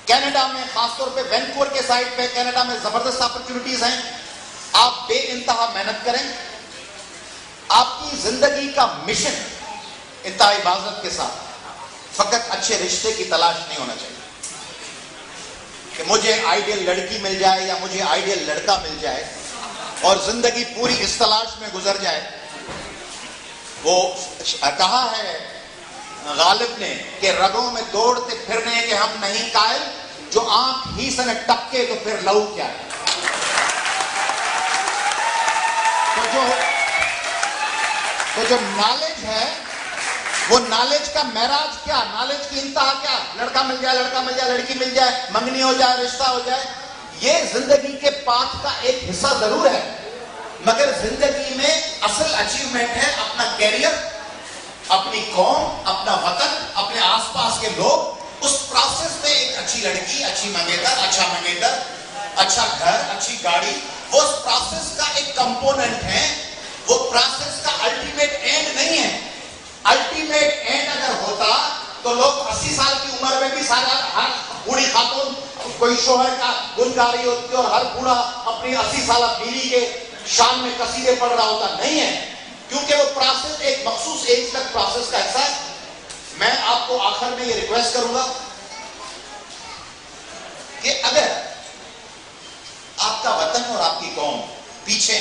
Canada में खासतौर पे वैंकूवर के साइड पे कनाडा में जबरदस्त अपॉर्चुनिटीज हैं। आप बेइंतहा मेहनत करें। आपकी जिंदगी का मिशन इंतहा इबादत के साथ फकत अच्छे रिश्ते की तलाश नहीं होना चाहिए कि मुझे आइडियल लड़की मिल जाए या मुझे आइडियल लड़का मिल जाए और जिंदगी पूरी इस तलाश में गुजर जाए। वो कहा है गालिब ने कि रगों में दौड़ते फिरने के हम नहीं कायल, जो आंख ही से न टपके तो फिर लहू क्या है। तो जो नॉलेज है वो नॉलेज का महराज क्या, नॉलेज की इंतहा क्या, लड़का मिल जाए, लड़की मिल जाए, मंगनी हो जाए, रिश्ता हो जाए, ये जिंदगी के पाथ का एक हिस्सा जरूर है, मगर जिंदगी में असल अचीवमेंट है अपना कैरियर, अपनी कौम, अपना वतन, अपने आसपास के लोग। उस प्रोसेस में एक अच्छी लड़की, अच्छी मंगेतर, अच्छा मंगेतर, अच्छा घर, अच्छी गाड़ी, वो उस प्रोसेस का एक कंपोनेंट है। वो प्रोसेस का अल्टीमेट एंड नहीं है। अल्टीमेट एंड अगर होता तो लोग 80 साल की उम्र में भी सारा, हर बूढ़ी खातून कोई शोहर का गुन गा रही होती और हर बूढ़ा अपनी 80 साल बीवी के शान में कसीदे पढ़ रहा होता। नहीं है, क्योंकि वो प्रोसेस एक मखसूस एज तक प्रोसेस का हिस्सा है। मैं आपको आखिर में ये रिक्वेस्ट करूंगा कि अगर आपका वतन और आपकी कौम पीछे,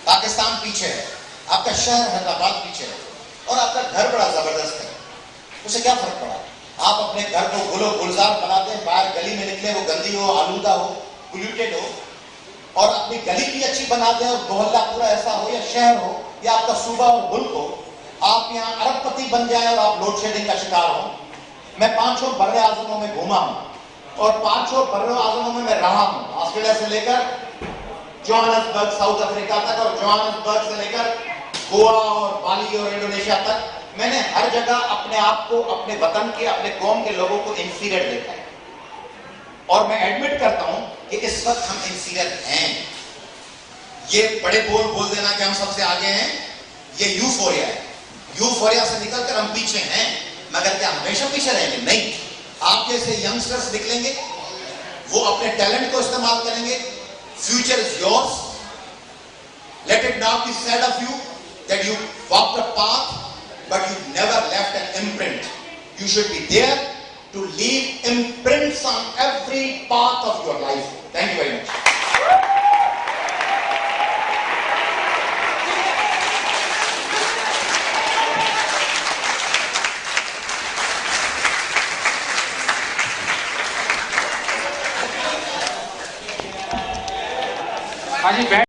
पाकिस्तान पीछे है, आपका शहर हैदराबाद पीछे है और आपका घर बड़ा जबरदस्त है, उसे क्या फर्क पड़ा? आप अपने घर को गुलो गुलजार बना दें, बाहर गली में निकले वो गंदी हो, आलूदा हो, पोल्यूटेड हो, और अपनी गली भी अच्छी बना दें और मोहल्ला पूरा ऐसा हो या शहर हो या आपका सूबा और मुल्क हो, आप यहाँ अरबपति बन जाए और आप लोड शेडिंग का शिकार हो। मैं 5 बर्रे आजमों में घूमा हूं और 5 बर्रे आजमों में मैं रहा हूं, ऑस्ट्रेलिया से लेकर जोहान्सबर्ग साउथ अफ्रीका तक और जोहान्सबर्ग से लेकर गोवा और बाली और इंडोनेशिया तक। मैंने हर जगह अपने आप को, अपने वतन के, अपने कौम के लोगों को इंफीरियर देखा है और मैं एडमिट करता हूं कि इस वक्त हम इंफीरियर हैं। ये बड़े बोल देना कि हम सबसे आगे हैं, ये यूफोरिया है। यूफोरिया से निकलकर हम पीछे हैं, मगर क्या हमेशा पीछे रहेंगे? नहीं। आप जैसे यंगस्टर्स निकलेंगे, वो अपने टैलेंट को इस्तेमाल करेंगे। Future is yours. Let it not be said of you that you walked a path but you never left an imprint. You should be there to leave imprints on every path of your life. Thank you very much. हाँ जी।